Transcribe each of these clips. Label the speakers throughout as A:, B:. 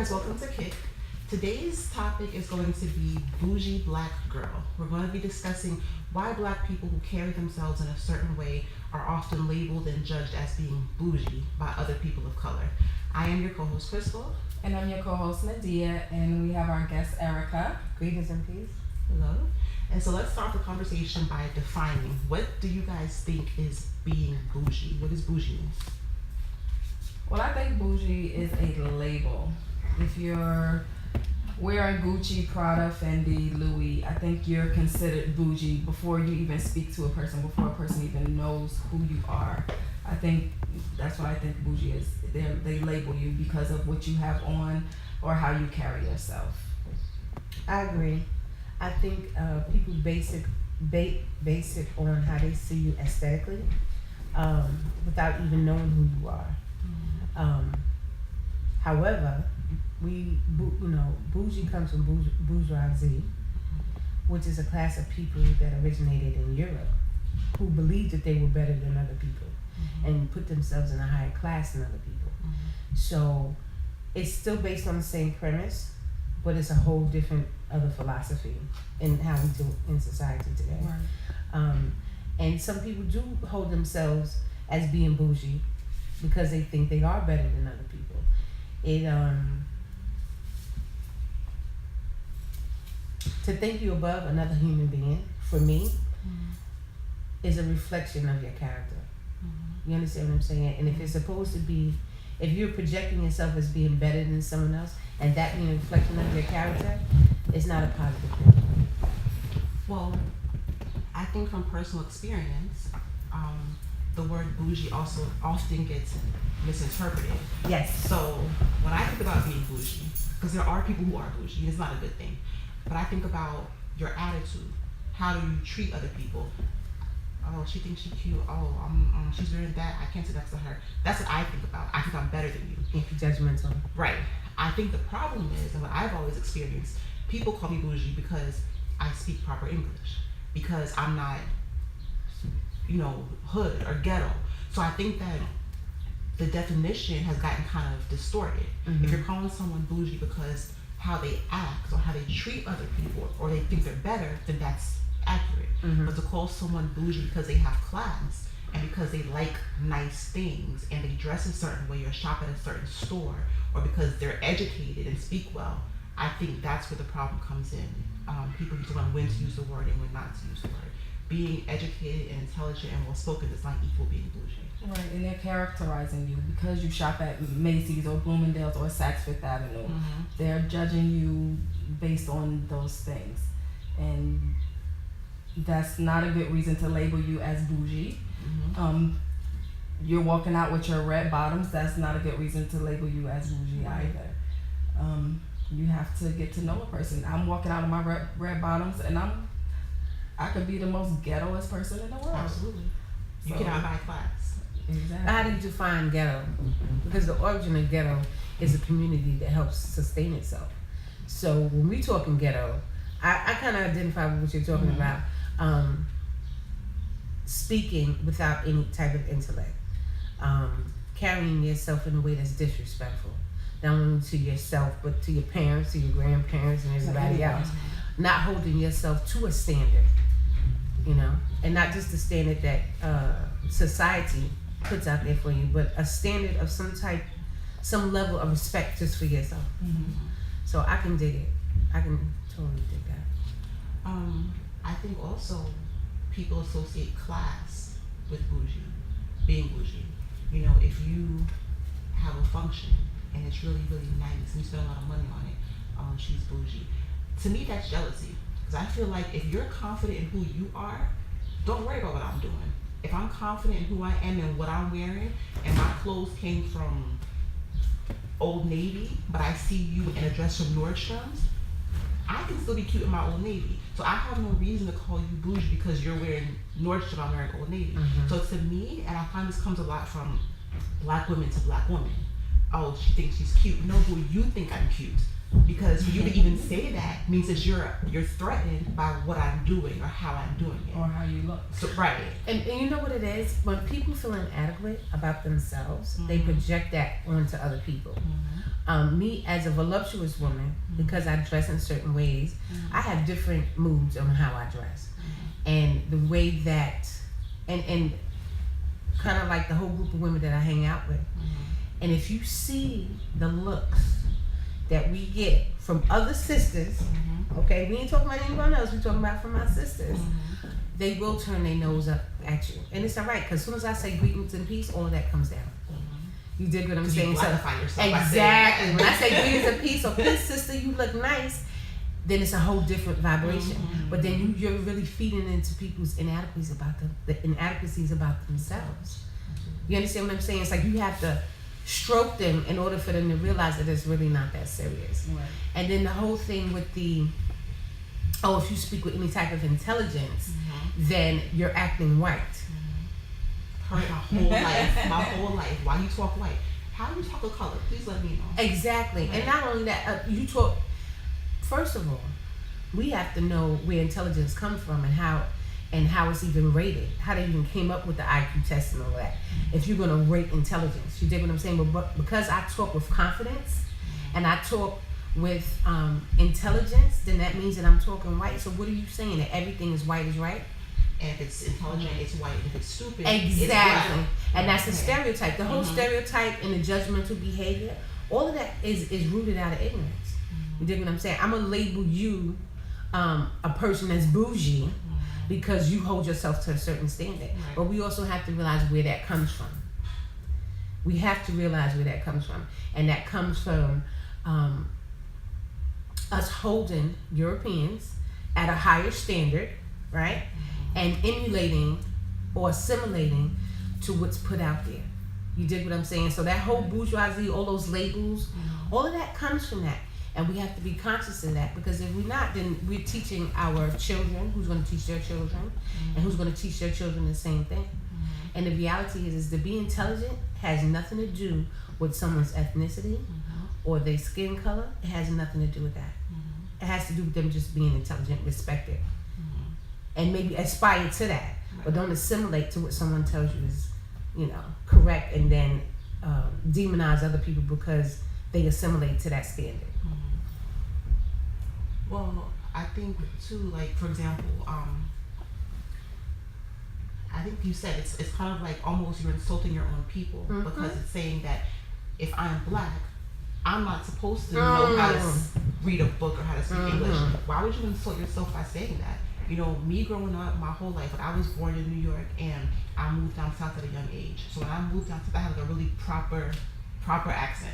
A: guys, welcome to Kick. Today's topic is going to be Bougie Black Girl. We're going to be discussing why Black people who carry themselves in a certain way are often labeled and judged as being bougie by other people of color. I am your co-host, Crystal.
B: And I'm your co-host, Nadia, and we have our guest, Erica.
C: Greetings and peace.
A: Hello. And so let's start the conversation by defining, what do you guys think is being bougie? What does bougie mean?
B: Well, I think bougie is a label. If you're wearing Gucci, Prada, Fendi, Louis, I think you're considered bougie before you even speak to a person, before a person even knows who you are. I think that's what I think bougie is. They label you because of what you have on or how you carry yourself.
C: I agree. I think people base it on how they see you aesthetically, without even knowing who you are. However, bougie comes from bourgeoisie, which is a class of people that originated in Europe, who believed that they were better than other people, and put themselves in a higher class than other people. So it's still based on the same premise, but it's a whole different other philosophy in how we do in society today.
B: Right.
C: And some people do hold themselves as being bougie because they think they are better than other people. To think you above another human being, for me, is a reflection of your character. You understand what I'm saying? And if it's supposed to be, if you're projecting yourself as being better than someone else, and that being a reflection of your character, it's not a positive thing.
A: Well, I think from personal experience, the word bougie also often gets misinterpreted.
C: Yes.
A: So when I think about being bougie, because there are people who are bougie, it's not a good thing, but I think about your attitude. How do you treat other people? Oh, she thinks she's cute. Oh, she's wearing that. I can't sit next to her. That's what I think about. I think I'm better than you.
C: Judgmental.
A: Right. I think the problem is, and what I've always experienced, people call me bougie because I speak proper English, because I'm not, hood or ghetto. So I think that the definition has gotten kind of distorted. If you're calling someone bougie because how they act or how they treat other people or they think they're better, then that's accurate. But to call someone bougie because they have class and because they like nice things and they dress a certain way or shop at a certain store, or because they're educated and speak well, I think that's where the problem comes in. People used to know when to use the word and when not to use the word. Being educated and intelligent and well-spoken does not equal being bougie.
B: Right, and they're characterizing you because you shop at Macy's or Bloomingdale's or Saks Fifth Avenue. They're judging you based on those things. And that's not a good reason to label you as bougie. You're walking out with your red bottoms. That's not a good reason to label you as bougie either. You have to get to know a person. I'm walking out of my red bottoms, and I could be the most ghettoest person in the world.
A: Absolutely. You cannot buy class.
B: Exactly.
C: How do you define ghetto? Because the origin of ghetto is a community that helps sustain itself. So when we talking ghetto, I kind of identify with what you're talking about. Speaking without any type of intellect, carrying yourself in a way that's disrespectful, not only to yourself but to your parents, to your grandparents, and everybody else. Not holding yourself to a standard, and not just the standard that society puts out there for you, but a standard of some level of respect just for yourself. So I can dig it. I can totally dig that.
A: I think also people associate class with bougie, being bougie. If you have a function and it's really, really nice and you spend a lot of money on it, she's bougie. To me, that's jealousy. Because I feel like if you're confident in who you are, don't worry about what I'm doing. If I'm confident in who I am and what I'm wearing, and my clothes came from Old Navy, but I see you in a dress from Nordstrom's, I can still be cute in my Old Navy. So I have no reason to call you bougie because you're wearing Nordstrom, I'm wearing Old Navy. So to me, and I find this comes a lot from Black women to Black women. Oh, she thinks she's cute. No, boo, you think I'm cute. Because for you to even say that means that you're threatened by what I'm doing or how I'm doing it.
B: Or how you look.
A: So right.
C: And you know what it is? When people feel inadequate about themselves, they project that onto other people. Me as a voluptuous woman, because I dress in certain ways, I have different moods on how I dress. And the way that, and kind of like the whole group of women that I hang out with. And if you see the looks that we get from other sisters, okay, we ain't talking about anyone else, we talking about from our sisters, they will turn their nose up at you. And it's all right, because as soon as I say greetings and peace, all of that comes down. You dig what I'm saying?
A: You blackify yourself by saying
C: exactly.
A: that.
C: When I say greetings and peace, or peace, sister, you look nice, then it's a whole different vibration. But then you're really feeding into people's inadequacies about the inadequacies about themselves. You understand what I'm saying? It's like you have to stroke them in order for them to realize that it's really not that serious.
B: Right.
C: And then the whole thing with the, if you speak with any type of intelligence, then you're acting white.
A: My whole life. Why you talk white? How you talk a color? Please let me know.
C: Exactly. Right. And not only that, you talk. First of all, we have to know where intelligence comes from and how it's even rated. How they even came up with the IQ test and all that. If you're gonna rate intelligence, you dig what I'm saying? But because I talk with confidence and I talk with intelligence, then that means that I'm talking white. So what are you saying? That everything is white is right?
A: And if it's intelligent, it's white. If it's stupid,
C: exactly.
A: It's black.
C: And that's the stereotype. The whole stereotype and the judgmental behavior, all of that is rooted out of ignorance. You dig what I'm saying? I'm gonna label you a person that's bougie because you hold yourself to a certain standard. But we also have to realize where that comes from. We have to realize where that comes from. And that comes from us holding Europeans at a higher standard, right? And emulating or assimilating to what's put out there. You dig what I'm saying? So that whole bourgeoisie, all those labels, all of that comes from that. And we have to be conscious of that, because if we're not, then we're teaching our children who's going to teach their children, and who's going to teach their children the same thing. And the reality is to be intelligent has nothing to do with someone's ethnicity or their skin color. It has nothing to do with that. It has to do with them just being intelligent, respected. And maybe aspire to that, but don't assimilate to what someone tells you is, correct, and then demonize other people because they assimilate to that standard.
A: Well, I think too, like for example, I think you said it's kind of like almost you're insulting your own people because it's saying that if I'm black, I'm not supposed to know how to read a book or how to speak English. Why would you insult yourself by saying that? Me growing up my whole life, I was born in New York and I moved down south at a young age. So when I moved down south, I had a really proper accent.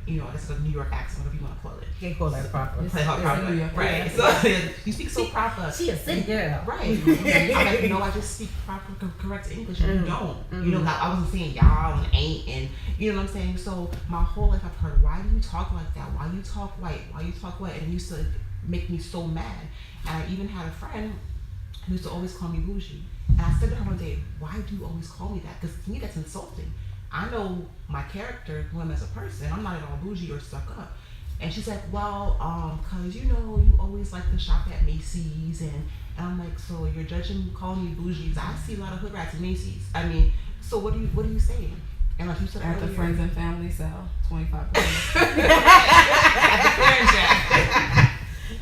A: It's a New York accent, whatever you want to call it.
C: They call that proper.
A: Proper. Right. So you speak so proper.
C: She a city girl.
A: Right. I'm like, no, I just speak proper, correct English, and you don't. I wasn't saying y'all and ain't, and you know what I'm saying? So my whole life I've heard, why do you talk like that? Why you talk white? Why you talk white? And it used to make me so mad. And I even had a friend who used to always call me Bougie. And I said to her one day, why do you always call me that? Because to me that's insulting. I know my character, who I'm as a person. I'm not at all bougie or stuck up. And she's like, well, cause you always like to shop at Macy's, and I'm like, so you're judging, calling me bougie? 'Cause I see a lot of hood rats at Macy's. I mean, so what are you saying? And like you said
B: at
A: earlier,
B: the friends and family sale, 25%.
A: at the clearance rack.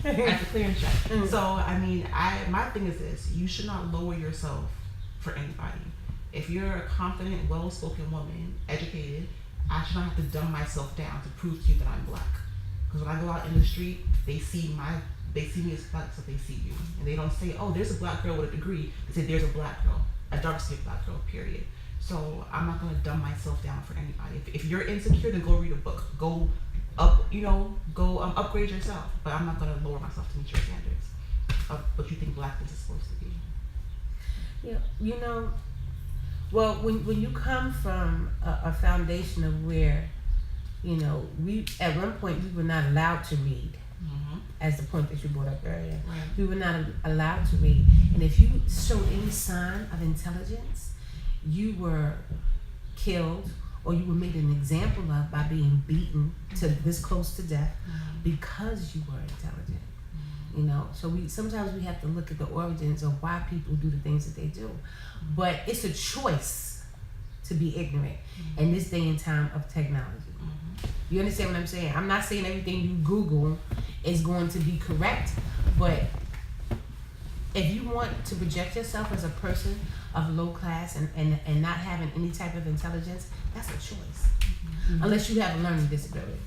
A: At the clearance rack. So I mean, my thing is this: you should not lower yourself for anybody. If you're a confident, well-spoken woman, educated, I should not have to dumb myself down to prove to you that I'm black. Because when I go out in the street, they see me as black, so they see you. And they don't say, oh, there's a black girl with a degree. They say, there's a black girl, a dark-skinned black girl, period. So I'm not going to dumb myself down for anybody. If you're insecure, then go read a book. Go upgrade yourself. But I'm not going to lower myself to meet your standards of what you think blackness is supposed to be.
C: Yeah, well, when you come from a foundation of where, we at one point we were not allowed to read, as the point that you brought up earlier.
A: Right.
C: We were not allowed to read, and if you showed any sign of intelligence, you were killed or you were made an example of by being beaten to this close to death because you were intelligent. You know, so sometimes we have to look at the origins of why people do the things that they do. But it's a choice to be ignorant in this day and time of technology. You understand what I'm saying? I'm not saying everything you Google is going to be correct, but if you want to project yourself as a person of low class and not having any type of intelligence, that's a choice. Unless you have a learning disability.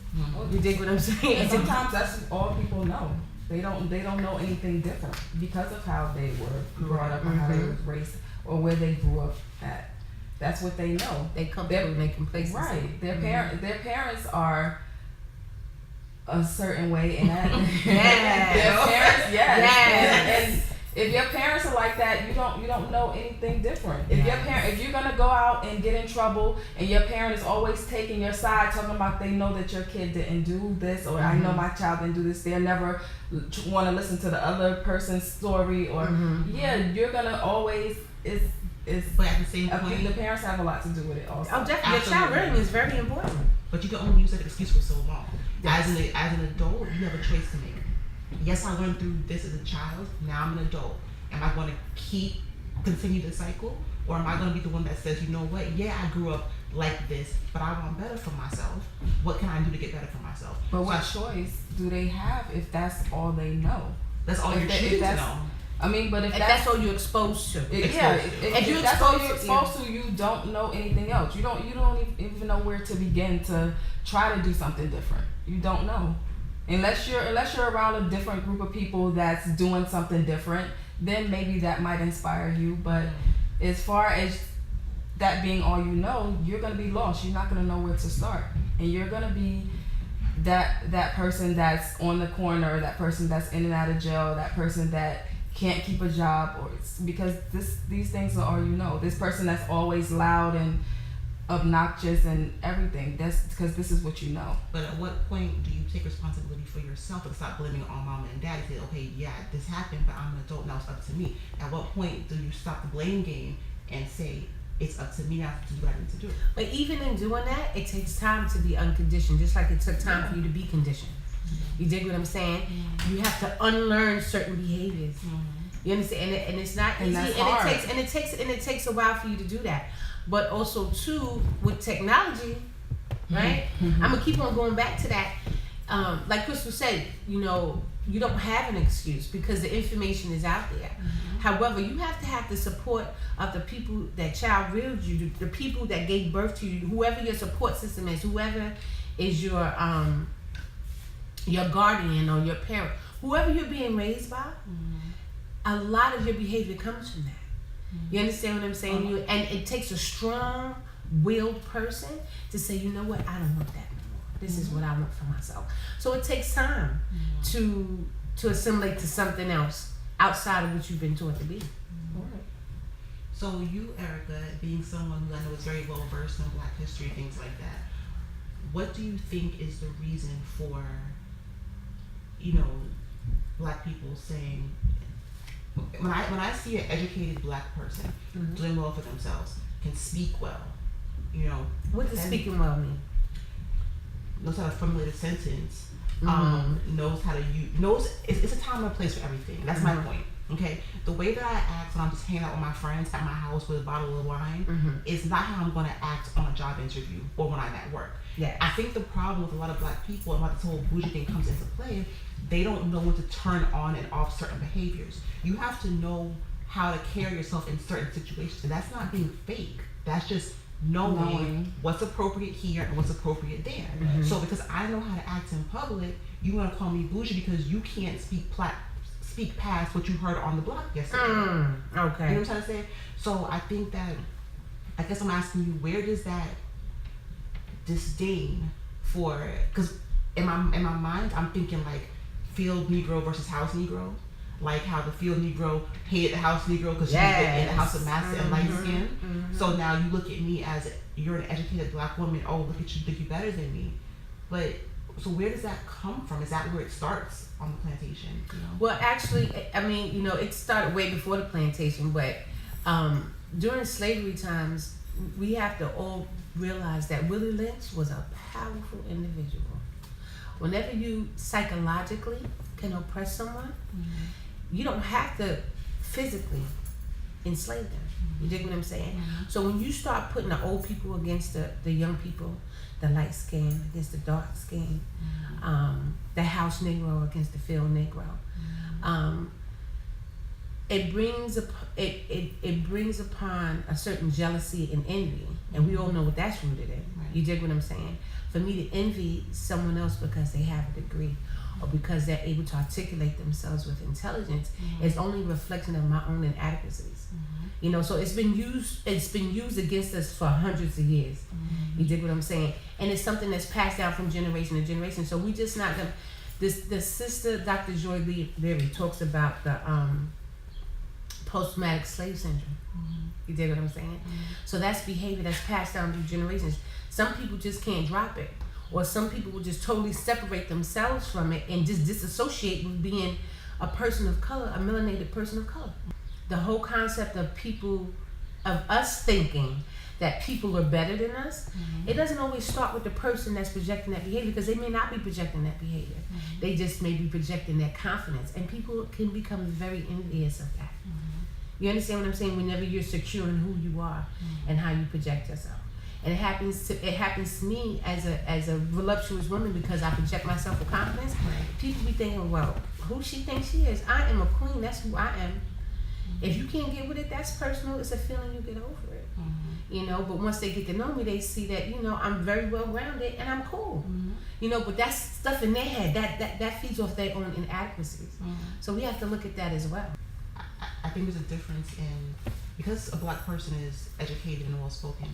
C: You dig what I'm saying?
B: And sometimes that's all people know. They don't know anything different because of how they were brought up or how they were raised or where they grew up at. That's what they know.
C: They comfortable and they complacency.
B: Right. Their parents are a certain way, and that
C: Yes.
B: their parents,
C: Yes.
B: And if your parents are like that, you don't know anything different. If you're gonna go out and get in trouble, and your parent is always taking your side, talking about they know that your kid didn't do this, or I know my child didn't do this, they'll never want to listen to the other person's story, or you're gonna always
A: But at the same point,
B: the parents have a lot to do with it also.
C: Oh, definitely. Your child learning is very important.
A: But you can only use that excuse for so long. As an adult, you have a choice to make. Yes, I went through this as a child. Now I'm an adult. Am I going to continue the cycle, or am I going to be the one that says, you know what? Yeah, I grew up like this, but I want better for myself. What can I do to get better for myself?
B: But what choice do they have if that's all they know?
A: That's all you're choosing to know.
B: I mean, but if
C: that's all you're exposed to.
B: If that's all you're exposed to, you don't know anything else. You don't even know where to begin to try to do something different. You don't know. Unless you're around a different group of people that's doing something different, then maybe that might inspire you. But as far as that being all you know, you're gonna be lost. You're not gonna know where to start, and you're gonna be that person that's on the corner, that person that's in and out of jail, that person that can't keep a job, or because these things are all you know. This person that's always loud and obnoxious and everything. That's because this is what you know.
A: But at what point do you take responsibility for yourself and stop blaming it on mama and daddy? Say, okay, yeah, this happened, but I'm an adult now. It's up to me. At what point do you stop the blame game and say it's up to me now to do what I need to do?
C: But even in doing that, it takes time to be unconditioned, just like it took time for you to be conditioned. You dig what I'm saying? You have to unlearn certain behaviors. You understand? And it's not easy, and it takes a while for you to do that. But also too, with technology, right? I'm gonna keep on going back to that. Like Crystal said, you know, you don't have an excuse because the information is out there. However, you have to have the support of the people that child reared you, the people that gave birth to you, whoever your support system is, whoever is your guardian or your parent, whoever you're being raised by. A lot of your behavior comes from that. You understand what I'm saying? And it takes a strong-willed person to say, you know what, I don't want that anymore. This is what I want for myself. So it takes time to assimilate to something else outside of what you've been taught to be.
A: So you, Erica, being someone who I know is very well versed in Black history, things like that, what do you think is the reason for, you know, Black people saying, when I see an educated Black person doing well for themselves, can speak well, you know.
C: What does speaking well mean?
A: Knows how to formulate a sentence, knows how to it's a time and a place for everything. That's my point. Okay, the way that I act when I'm just hanging out with my friends at my house with a bottle of wine is not how I'm going to act on a job interview or when I'm at work.
C: Yeah,
A: I think the problem with a lot of Black people and why this whole bougie thing comes into play, they don't know when to turn on and off certain behaviors. You have to know how to carry yourself in certain situations, and that's not being fake. That's just knowing what's appropriate here and what's appropriate there. So because I know how to act in public, you want to call me bougie because you can't speak past what you heard on the block yesterday.
C: Okay.
A: You know what I'm trying to say? So I think that, I guess I'm asking you, where does that disdain for, because in my mind, I'm thinking like field Negro versus house Negro. Like how the field Negro hated the house Negro because she was in the house of master and light skin. So now you look at me as, you're an educated Black woman, oh, look at you, think you're better than me. But, so where does that come from? Is that where it starts on the plantation? You know?
C: Well, actually, I mean, you know, it started way before the plantation, but during slavery times, we have to all realize that Willie Lynch was a powerful individual. Whenever you psychologically can oppress someone, you don't have to physically enslave them. You dig what I'm saying? So when you start putting the old people against the young people, the light skin against the dark skin, the house Negro against the field Negro, it brings upon a certain jealousy and envy, and we all know what that's rooted in.
A: Right.
C: You dig what I'm saying? For me to envy someone else because they have a degree, or because they're able to articulate themselves with intelligence, is only a reflection of my own inadequacies. You know, so it's been used against us for hundreds of years. You dig what I'm saying? And it's something that's passed down from generation to generation. So we just not gonna. The sister Dr. Joy Berry talks about the post-traumatic slave syndrome. You dig what I'm saying? So that's behavior that's passed down through generations. Some people just can't drop it, or some people will just totally separate themselves from it and just disassociate with being a person of color, a melanated person of color. The whole concept of us thinking that people are better than us, it doesn't always start with the person that's projecting that behavior, because they may not be projecting that behavior. They just may be projecting their confidence, and people can become very envious of that. You understand what I'm saying? Whenever you're secure in who you are and how you project yourself. And it happens to me as a voluptuous woman, because I project myself with confidence. People be thinking, well, who she thinks she is? I am a queen. That's who I am. If you can't get with it, that's personal. It's a feeling, you get over it. You know, but once they get to know me, they see that, you know, I'm very well rounded and I'm cool. You know, but that's stuff in their head that feeds off their own inadequacies. So we have to look at that as well.
A: I think there's a difference in, because a black person is educated and well spoken,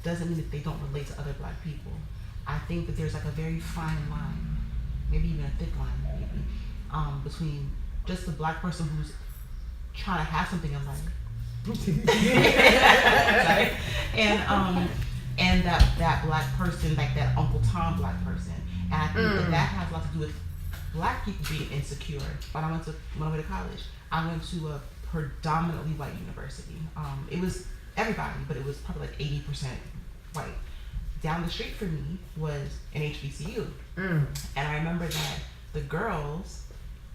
A: doesn't mean that they don't relate to other black people. I think that there's like a very fine line, maybe even a thick line, maybe, between just the black person who's trying to have something in life, and that black person, like that Uncle Tom black person. And I think that has a lot to do with black people being insecure. When I went to college, I went to a predominantly white university. It was everybody, but it was probably like 80% white. Down the street from me was an HBCU. And I remember that the girls,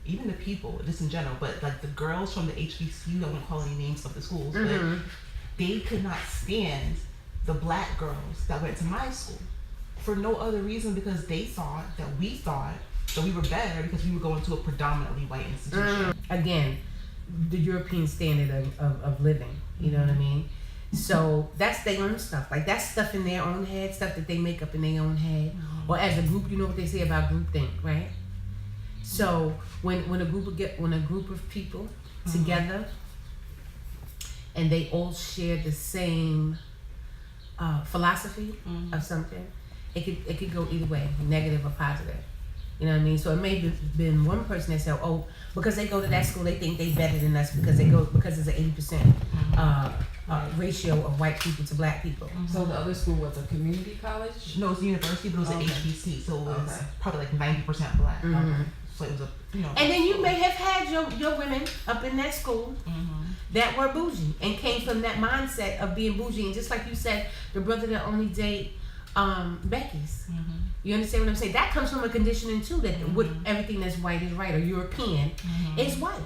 A: even the people, just in general, but like the girls from the HBCU, I won't call any names of the schools, but they could not stand the black girls that went to my school for no other reason, because they thought that we were better because we were going to a predominantly white institution.
C: Again, the European standard of living, you know what I mean? So that's their own stuff. Like that's stuff in their own head, stuff that they make up in their own head. Or as a group, you know what they say about groupthink, right? So when a group of people together and they all share the same philosophy of something, it could go either way, negative or positive. You know what I mean? So it may have been one person that said, oh, because they go to that school, they think they better than us because there's an 80% ratio of white people to black people.
B: So the other school was a community college?
A: No, it was a university, but it was an HBC, so it was probably like 90% black. So it was
C: And then you may have had your women up in that school that were bougie and came from that mindset of being bougie. And just like you said, the brother that only date Becky's. You understand what I'm saying? That comes from a conditioning too, that everything that's white is right, or European is white.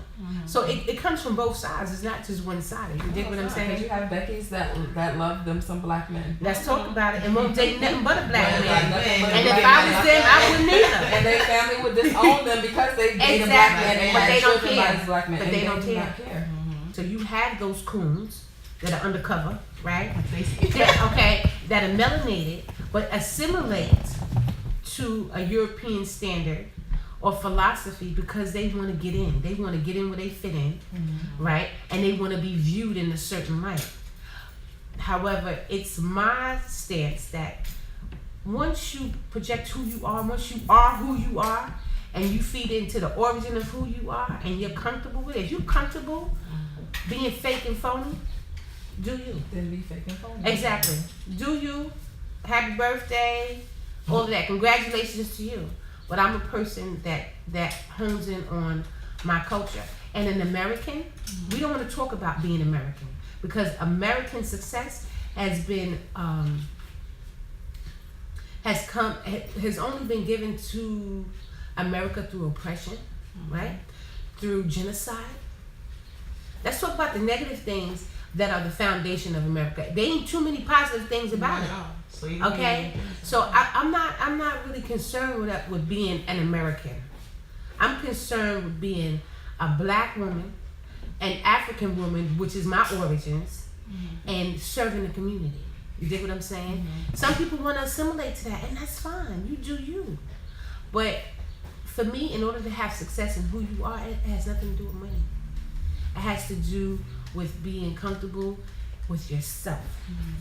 C: So it comes from both sides. It's not just one sided. You dig what I'm saying?
B: Because you have Becky's that love them some black men.
C: Let's talk about it. And won't date nothing but a black man. And if I was them, I wouldn't either.
B: And their family would disown them because they date a black man and
C: but they don't
B: children by this
C: care.
B: black man.
C: But
B: And
C: they don't
B: do
C: care.
B: not care.
C: So you have those coons that are undercover, right? That are melanated, but assimilate to a European standard or philosophy because they want to get in. They want to get in where they fit in, right? And they want to be viewed in a certain light. However, it's my stance that once you project who you are, once you are who you are, and you feed into the origin of who you are, and you're comfortable with it, if you're comfortable being fake and phony, do you.
B: Then be fake and phony.
C: Exactly. Do you. Happy birthday. All of that. Congratulations to you. But I'm a person that hones in on my culture. And an American, we don't want to talk about being American, because American success has been has only been given to America through oppression, right? Through genocide. Let's talk about the negative things that are the foundation of America. There ain't too many positive things about it. Okay, so I'm not really concerned with being an American. I'm concerned with being a black woman, an African woman, which is my origins, and serving the community. You dig what I'm saying? Some people want to assimilate to that, and that's fine. You do you. But for me, in order to have success in who you are, it has nothing to do with money. It has to do with being comfortable with yourself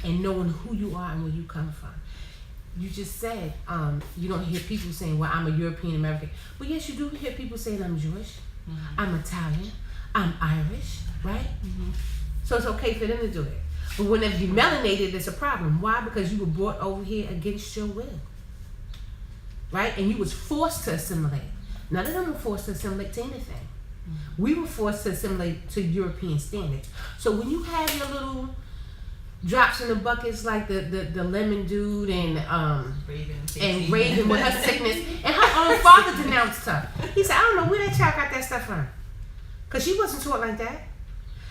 C: and knowing who you are and where you come from. You just said you don't hear people saying, well, I'm a European American. But yes, you do hear people saying I'm Jewish, I'm Italian, I'm Irish, right? So it's okay for them to do it. But whenever you're melanated, it's a problem. Why? Because you were brought over here against your will, right? And you was forced to assimilate. None of them were forced to assimilate to anything. We were forced to assimilate to European standards. So when you have your little drops in the buckets like the lemon dude and Raven with her sickness, and her own father denounced her. He said, I don't know where that child got that stuff from, because she wasn't taught like that.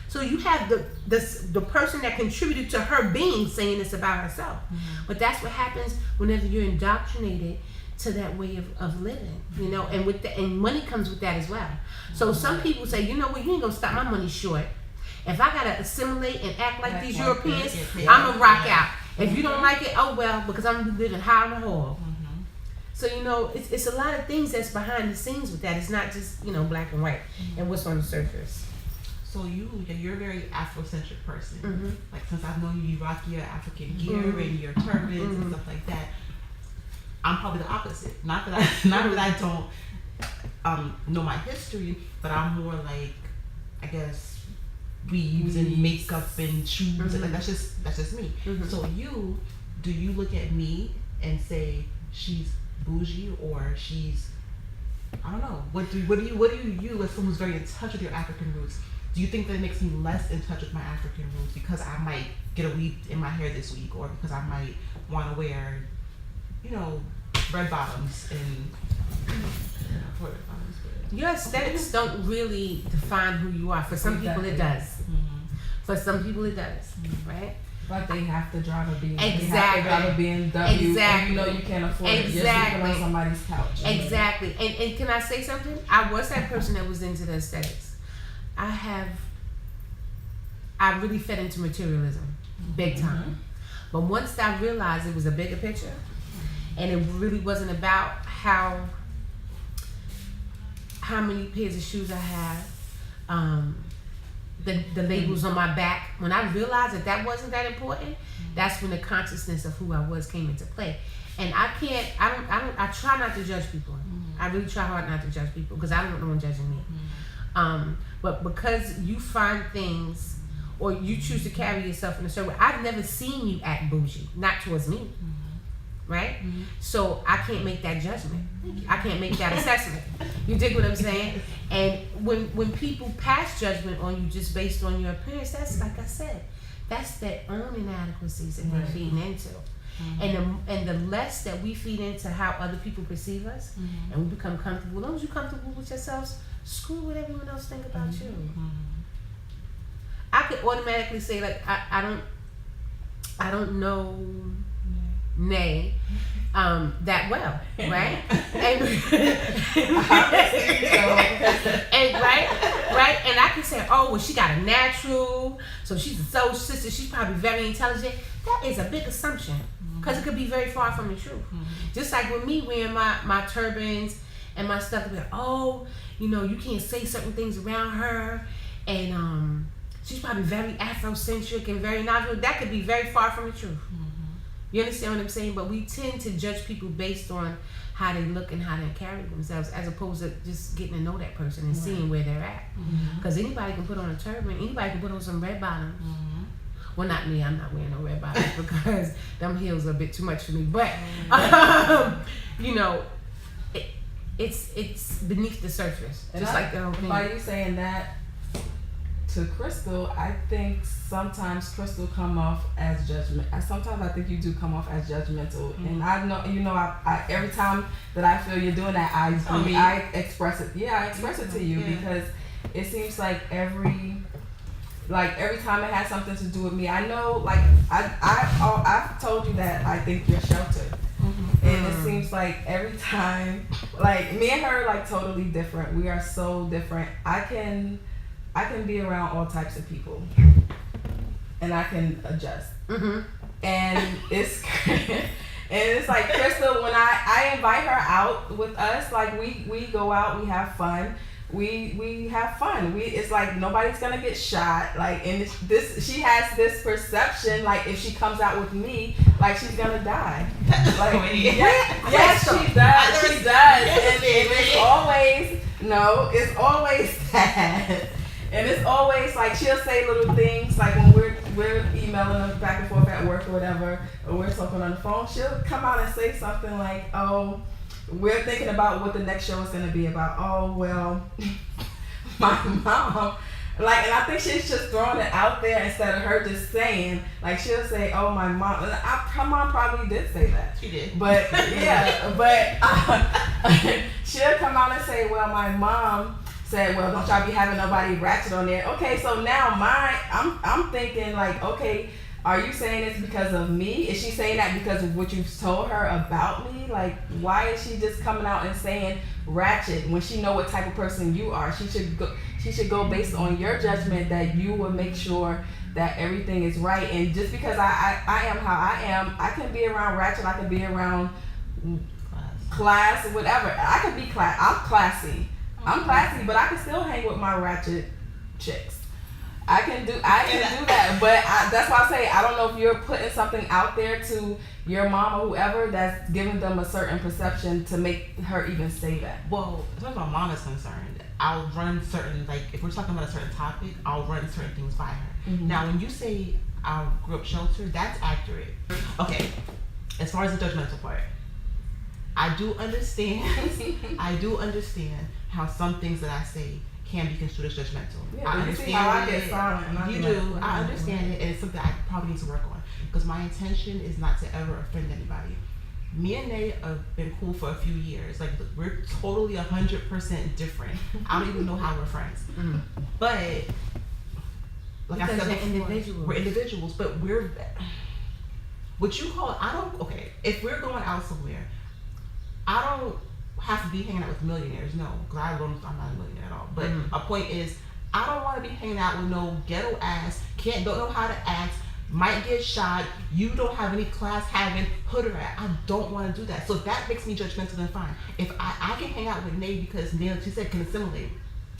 C: So you have the person that contributed to her being saying this about herself. But that's what happens whenever you're indoctrinated to that way of living, you know, and money comes with that as well. So some people say, you know what, you ain't gonna stop my money short. If I gotta assimilate and act like these Europeans, I'm gonna rock out. If you don't like it, oh well, because I'm living high on the hall. So you know, it's a lot of things that's behind the scenes with that. It's not just, you know, black and white and what's on the surface.
A: So you're a very Afrocentric person. Like since I've known you, you rock your African gear and your turbans and stuff like that. I'm probably the opposite. Not that I don't know my history, but I'm more like, I guess, weaves and makeup and shoes. Like that's just me. So do you look at me and say she's bougie or she's, I don't know. What do you as someone who's very in touch with your African roots? Do you think that it makes me less in touch with my African roots because I might get a weave in my hair this week, or because I might want to wear, you know, red bottoms and
C: your aesthetics don't really define who you are. For some people it does. For some people it does, right?
B: But they have to drive a BMW.
C: Exactly.
B: They have to drive a BMW.
C: Exactly.
B: And you know you can't afford it. You're sleeping on somebody's couch.
C: Exactly. And can I say something? I was that person that was into the aesthetics. I really fed into materialism, big time. But once I realized it was a bigger picture, and it really wasn't about how many pairs of shoes I have, the labels on my back. When I realized that wasn't that important, that's when the consciousness of who I was came into play. And I try not to judge people. I really try hard not to judge people because I don't want no one judging me. But because you find things or you choose to carry yourself in a certain way, I've never seen you act bougie, not towards me, right? So I can't make that judgment. I can't make that assessment. You dig what I'm saying? And when people pass judgment on you just based on your appearance, that's, like I said, that's their own inadequacies that they're feeding into. And the less that we feed into how other people perceive us, and we become comfortable, as long as you're comfortable with yourselves, screw what everyone else think about you. I could automatically say, like, I don't know Nay that well, right? right, and I can say, oh, well, she got a natural, so she's a soul sister, she's probably very intelligent. That is a big assumption, because it could be very far from the truth. Just like with me wearing my turbans and my stuff, like, oh, you know, you can't say certain things around her, and she's probably very Afrocentric and very knowledgeable. That could be very far from the truth. You understand what I'm saying? But we tend to judge people based on how they look and how they carry themselves, as opposed to just getting to know that person and seeing where they're at. Because anybody can put on a turban, anybody can put on some red bottoms. Well, not me. I'm not wearing no red bottoms because them heels are a bit too much for me. But you know, it's beneath the surface, just like the whole thing.
B: By you saying that, to Crystal, I think sometimes Crystal come off as judgment. Sometimes I think you do come off as judgmental, and I know I every time that I feel you're doing that, I express it. Yeah, I express it to you because it seems like every time it has something to do with me. I know, like I've told you that I think you're sheltered. And it seems like every time, like me and her, like totally different. We are so different. I can be around all types of people, and I can adjust. And it's like Crystal. When I invite her out with us, like we go out, we have fun. We have fun. It's like nobody's gonna get shot. Like, and she has this perception, like if she comes out with me, like she's gonna die. Like, yes, she does. She does. And it's always that. And it's always like she'll say little things like when we're emailing back and forth at work or whatever, or we're talking on the phone, she'll come out and say something like, "Oh, we're thinking about what the next show is going to be about. Oh, well, my mom," like, and I think she's just throwing it out there instead of her just saying, like, she'll say, "Oh, my mom." Her mom probably did say that. She did. But, she'll come out and say, "Well, my mom said, well, don't y'all be having nobody ratchet on there." Okay, so now I'm thinking like, okay, are you saying this because of me? Is she saying that because of what you've told her about me? Like, why is she just coming out and saying ratchet when she know what type of person you are? She should go based on your judgment that you will make sure that everything is right. And just because I am how I am, I can be around ratchet, I can be around class, whatever. I can be class. I'm classy, but I can still hang with my ratchet chicks. I can do that, but that's why I say I don't know if you're putting something out there to your mom or whoever that's giving them a certain perception to make her even say that.
A: Well, as far as my mom is concerned, I'll run certain, like if we're talking about a certain topic, I'll run certain things by her. Now, when you say I grew up sheltered, that's accurate. Okay, as far as the judgmental part, I do understand how some things that I say can be construed as judgmental.
B: Yeah,
A: I understand
B: how I get silent.
A: You do. I understand it, and it's something I probably need to work on because my intention is not to ever offend anybody. Me and Nate have been cool for a few years. Like, we're totally 100% different. I don't even know how we're friends. But like
C: because
A: I said before,
C: individuals.
A: we're individuals, but we're what you call. Okay. If we're going out somewhere, I don't have to be hanging out with millionaires, no, because I'm not a millionaire at all. But a point is, I don't want to be hanging out with no ghetto ass, don't know how to act, might get shot, you don't have any class having hood or rat. I don't want to do that. So if that makes me judgmental, then fine. If I can hang out with Nay because Nay, she said, can assimilate.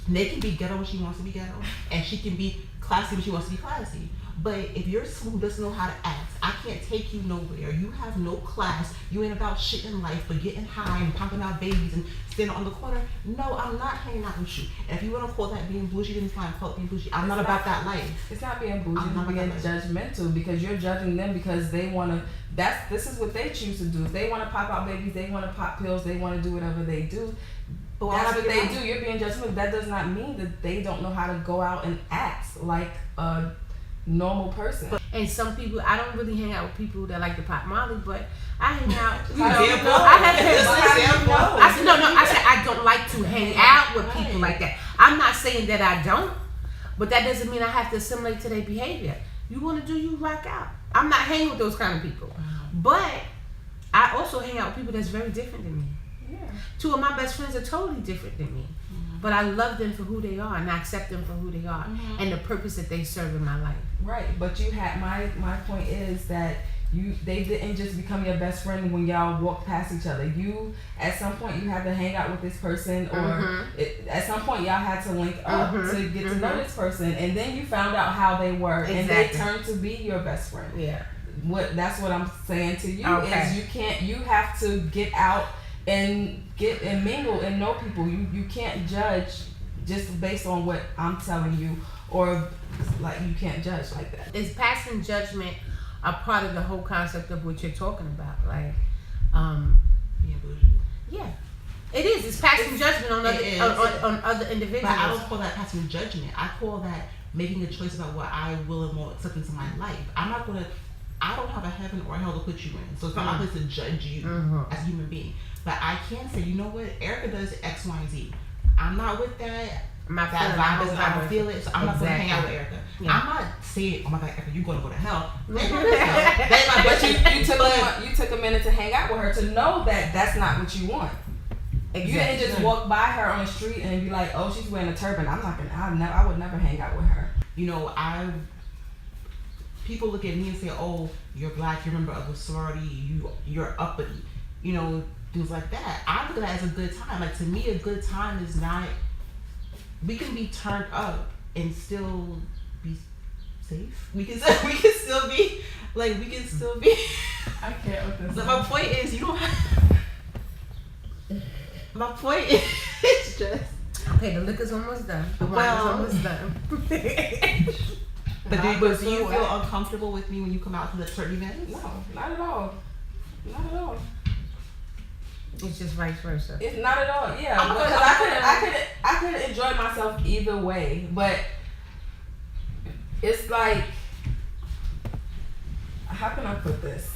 A: Nay can be ghetto when she wants to be ghetto, and she can be classy when she wants to be classy. But if you're someone who doesn't know how to act, I can't take you nowhere. You have no class. You ain't about shit in life but getting high and pumping out babies and standing on the corner. No, I'm not hanging out with you. And if you want to call that being bougie, then fine, call it being bougie. I'm not about that life.
B: It's not being bougie. It's being judgmental because you're judging them because they want to. This is what they choose to do. If they want to pop out babies, they want to pop pills, they want to do whatever they do. But that's what they do. You're being judgmental. That does not mean that they don't know how to go out and act like a normal person.
C: And some people, I don't really hang out with people that like to pop Molly, but I hang out. I said I don't like to hang out with people like that. I'm not saying that I don't, but that doesn't mean I have to assimilate to their behavior. You want to do, you rock out. I'm not hanging with those kind of people, but I also hang out with people that's very different than me.
B: Yeah.
C: Two of my best friends are totally different than me. But I love them for who they are and I accept them for who they are and the purpose that they serve in my life.
B: Right, but you had my point is that they didn't just become your best friend when y'all walked past each other. You at some point you had to hang out with this person, or at some point y'all had to link up to get to know this person, and then you found out how they were, and they turned to be your best friend.
C: Yeah,
B: that's what I'm saying to you is you have to get out and mingle and know people. You can't judge just based on what I'm telling you, or like you can't judge like that.
C: Is passing judgment a part of the whole concept of what you're talking about? Like,
A: being bougie.
C: Yeah, it is. It's passing judgment on other individuals.
A: But I don't call that passing judgment. I call that making a choice about what I will and won't accept into my life. I don't have a heaven or hell to put you in, so it's not my place to judge you as a human being. But I can say, you know what, Erica does X, Y, and Z. I'm not with that. That vibe is, I don't feel it, so I'm not going to hang out with Erica. Yeah. I'm not saying, oh my God, Erica, you're going to go to hell. But
B: you took a minute to hang out with her to know that that's not what you want. Exactly. You didn't just walk by her on the street and be like, oh, she's wearing a turban. I would never hang out with her.
A: You know, people look at me and say, oh, you're black, you're a member of a sorority, you're uppity, you know, things like that. I look at that as a good time. Like, to me, a good time is not, we can be turned up and still be safe. We can still be, I
B: can't with this.
A: So my point is, you don't have, my point is just,
C: okay, the liquor's almost done. The wine's almost done.
A: But do you feel uncomfortable with me when you come out to the certain events?
B: No, not at all. Not at all.
C: It's just vice versa.
B: It's not at all. Yeah, because I could enjoy myself either way, but it's like, how can I put this?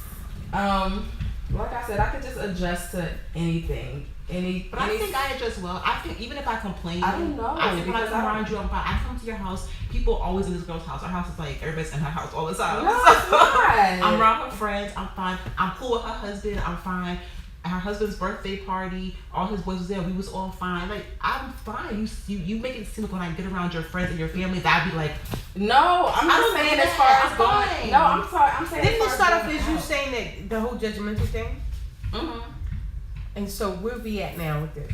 B: Like I said, I could just adjust to anything.
A: But I think I adjust well. I think even if I complain,
B: I don't know.
A: I think when I come around you, I'm fine. I come to your house. People always in this girl's house. Our house is like everybody's in her house all the time.
B: No, it's not.
A: I'm around her friends. I'm fine. I'm cool with her husband. I'm fine. Her husband's birthday party, all his boys was there. We was all fine. Like, I'm fine. You make it seem like when I get around your friends and your family, that'd be like,
B: no. I'm not saying as far as going. No, I'm sorry. I'm saying.
C: Didn't it start off as you saying that the whole judgmental thing?
B: Mm-hmm.
C: And so where we at now with this?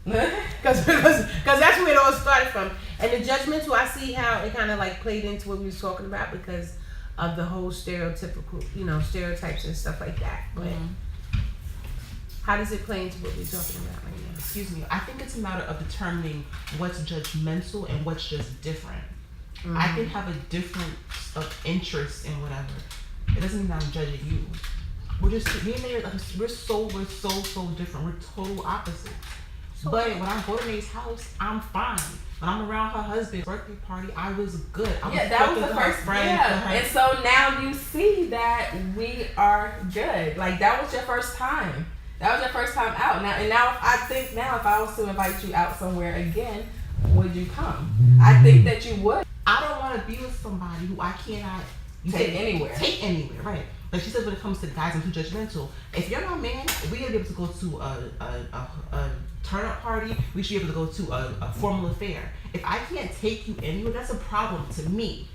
C: Because that's where it all started from. And the judgmental, I see how it kind of like played into what we was talking about because of the whole stereotypical, stereotypes and stuff like that. But how does it play into what we're talking about right now?
A: Excuse me. I think it's a matter of determining what's judgmental and what's just different. I can have a difference of interest in whatever. It doesn't mean I'm judging you. We're just, me and Nate, we're so different. We're total opposites. So, but when I go to Nate's house, I'm fine. When I'm around her husband's birthday party, I was good.
B: That was the first friend. Yeah, and so now you see that we are good. Like, that was your first time. That was your first time out. Now I think if I was to invite you out somewhere again, would you come? I think that you would.
A: I don't want to be with somebody who I cannot
B: take anywhere.
A: Take anywhere, right? Like she says, when it comes to guys, I'm too judgmental. If you're my man, we gotta be able to go to a turn-up party. We should be able to go to a formal affair. If I can't take you anywhere, that's a problem to me.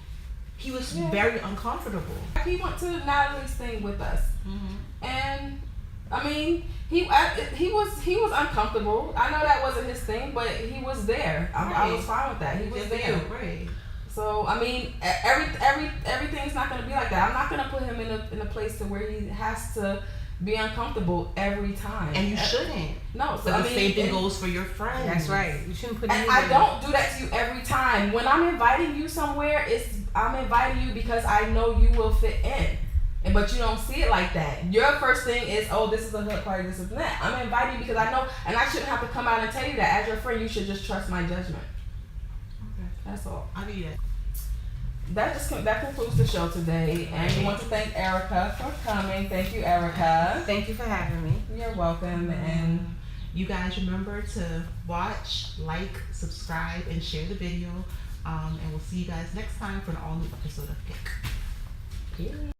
A: He was very uncomfortable.
B: He went to Natalie's thing with us, and I mean, he was uncomfortable. I know that wasn't his thing, but he was there. I was fine with that. He was there.
A: Right.
B: So I mean, everything's not gonna be like that. I'm not gonna put him in a place to where he has to be uncomfortable every time.
A: And you shouldn't.
B: No. So
A: the same thing goes for your friends.
C: That's right. You shouldn't put.
B: And I don't do that to you every time. When I'm inviting you somewhere, I'm inviting you because I know you will fit in. But you don't see it like that. Your first thing is, oh, this is a hood party, this is that. I'm inviting you because I know, and I shouldn't have to come out and tell you that. As your friend, you should just trust my judgment. Okay, that's all.
A: I need it.
B: That concludes the show today, and we want to thank Erica for coming. Thank you, Erica.
C: Thank you for having me.
B: You're welcome, and
A: you guys remember to watch, like, subscribe, and share the video. And we'll see you guys next time for an all-new episode of Kick.
B: Period.